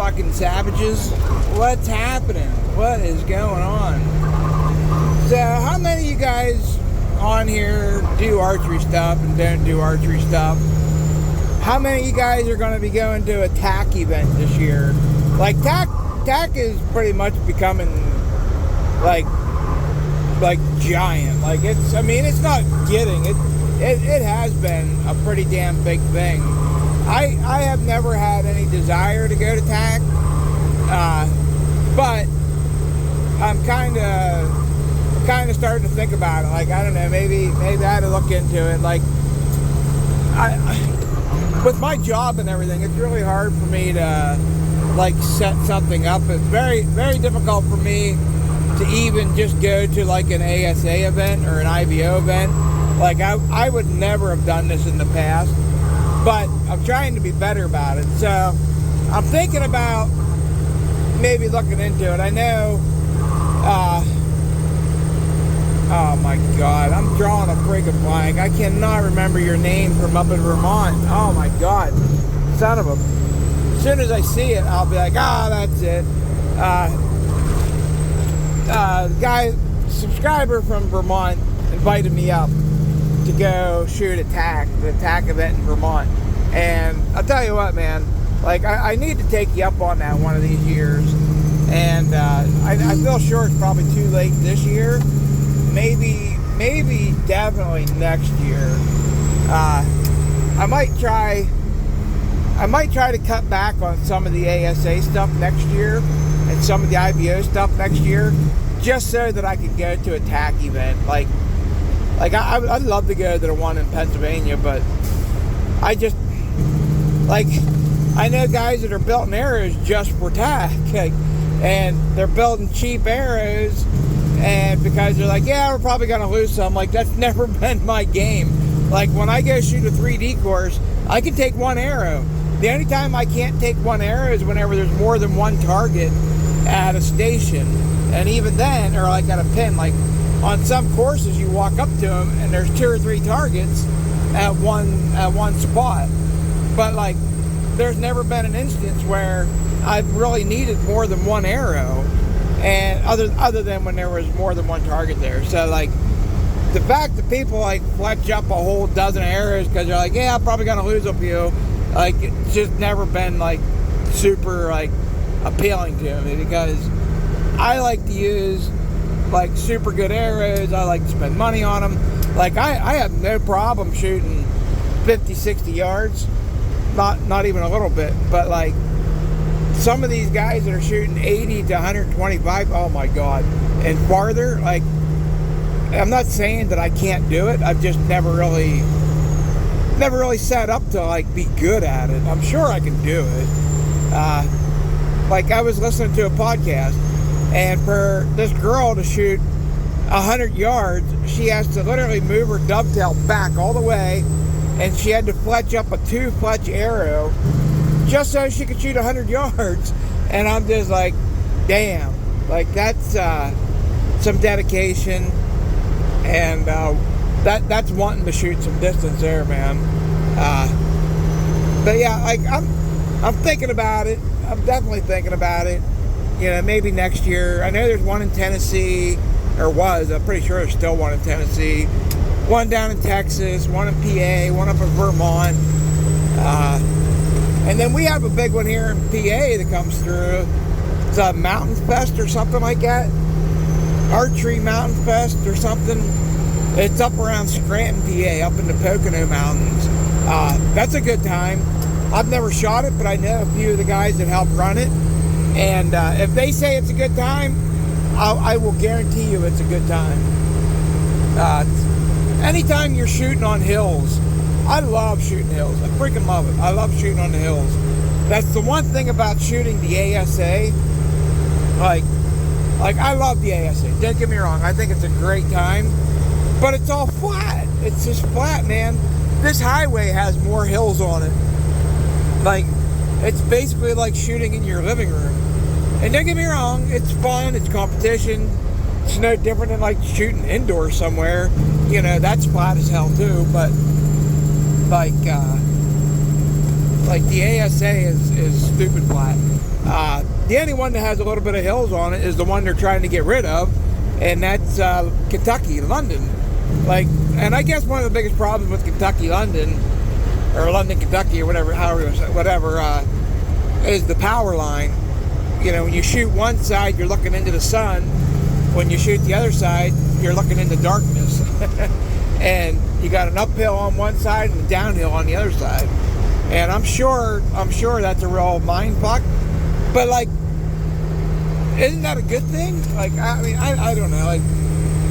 fucking savages? What's happening? What is going on? So, how many of you guys on here do archery stuff and don't do archery stuff? How many of you guys are going to be going to a TAC event this year? Like, TAC is pretty much becoming, like giant. Like, it's not getting, it has been a pretty damn big thing. I have never had any desire to go to TAC, but I'm kind of starting to think about it. Like, I don't know, maybe I had to look into it. Like, with my job and everything, it's really hard for me to like set something up. It's very, very difficult for me to even just go to like an ASA event or an IBO event. Like, I would never have done this in the past, but I'm trying to be better about it. So I'm thinking about maybe looking into it. I know, oh my God, I'm drawing a friggin' blank. I cannot remember your name from up in Vermont. Oh my God, son of a... As soon as I see it, I'll be like, that's it. Guy, subscriber from Vermont invited me up to go shoot at TAC, the TAC event in Vermont. And I'll tell you what, man, like, I need to take you up on that one of these years. And I feel sure it's probably too late this year. Maybe definitely next year. I might try to cut back on some of the ASA stuff next year and some of the IBO stuff next year, just so that I can go to a TAC event. Like I'd love to go to the one in Pennsylvania, but I just, like, I know guys that are building arrows just for TAC, and they're building cheap arrows, and because they're like, yeah, we're probably gonna lose some. Like, that's never been my game. Like, when I go shoot a 3D course, I can take one arrow. The only time I can't take one arrow is whenever there's more than one target at a station, and even then, or like at a pin. Like, on some courses, you walk up to them and there's 2 or 3 targets at one spot. But like, there's never been an instance where I've really needed more than one arrow, and other than when there was more than one target there. So like, the fact that people like fletch up a whole dozen arrows because they're like, yeah, I'm probably gonna lose a few, like, it's just never been like super like appealing to me, because I like to use like super good arrows. I like to spend money on them. Like, I have no problem shooting 50, 60 yards, not even a little bit. But like, some of these guys that are shooting 80 to 125, oh my God, and farther, like, I'm not saying that I can't do it. I've just never really set up to like be good at it. I'm sure I can do it. Like, I was listening to a podcast, and for this girl to shoot 100 yards, she has to literally move her dovetail back all the way, and she had to fletch up a 2-fletch arrow just so she could shoot 100 yards. And I'm just like, damn, like, that's some dedication, and that's wanting to shoot some distance there, man. But yeah, like, I'm thinking about it. I'm definitely thinking about it. You know, maybe next year. I know there's one in Tennessee, or was. I'm pretty sure there's still one in Tennessee. One down in Texas, one in PA, one up in Vermont. And then we have a big one here in PA that comes through. It's a Mountain Fest or something like that. Archery Mountain Fest or something. It's up around Scranton, PA, up in the Pocono Mountains. That's a good time. I've never shot it, but I know a few of the guys that help run it. And if they say it's a good time, I will guarantee you it's a good time. Anytime you're shooting on hills, I love shooting hills. I freaking love it. I love shooting on the hills. That's the one thing about shooting the ASA. Like I love the ASA. Don't get me wrong. I think it's a great time, but it's all flat. It's just flat, man. This highway has more hills on it. Like, it's basically like shooting in your living room. And don't get me wrong, it's fun, it's competition. It's no different than like shooting indoors somewhere. You know, that's flat as hell too, but like like the ASA is stupid flat. The only one that has a little bit of hills on it is the one they're trying to get rid of, and that's Kentucky, London. Like, and I guess one of the biggest problems with Kentucky, London, or London, Kentucky, or whatever, is the power line. You know, when you shoot one side, you're looking into the sun. When you shoot the other side, you're looking into darkness. And you got an uphill on one side and a downhill on the other side. And I'm sure that's a real mind fuck. But like, isn't that a good thing? Like, I mean, I don't know. Like,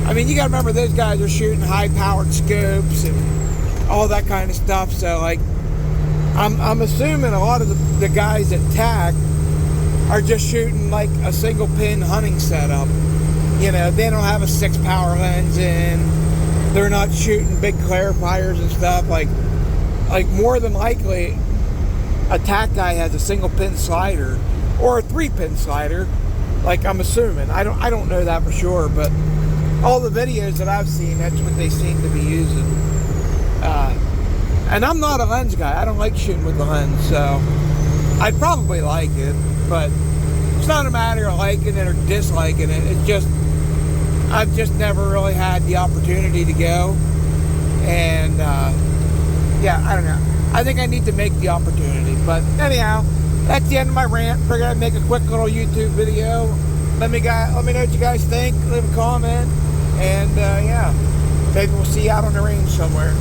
I mean, you gotta remember those guys are shooting high-powered scopes and all that kind of stuff. So like, I'm assuming a lot of the guys at TAC are just shooting like a single pin hunting setup. You know, they don't have a 6-power lens in. They're not shooting big clarifiers and stuff. Like more than likely, a TAC guy has a single pin slider or a 3-pin slider. Like, I'm assuming. I don't know that for sure, but all the videos that I've seen, that's what they seem to be using. And I'm not a lens guy. I don't like shooting with the lens, so I'd probably like it, but it's not a matter of liking it or disliking it. It's just, I've just never really had the opportunity to go, and yeah, I don't know. I think I need to make the opportunity, but anyhow, that's the end of my rant. Figured I'd make a quick little YouTube video. Let me know what you guys think. Leave a comment, and yeah, maybe we'll see you out on the range somewhere.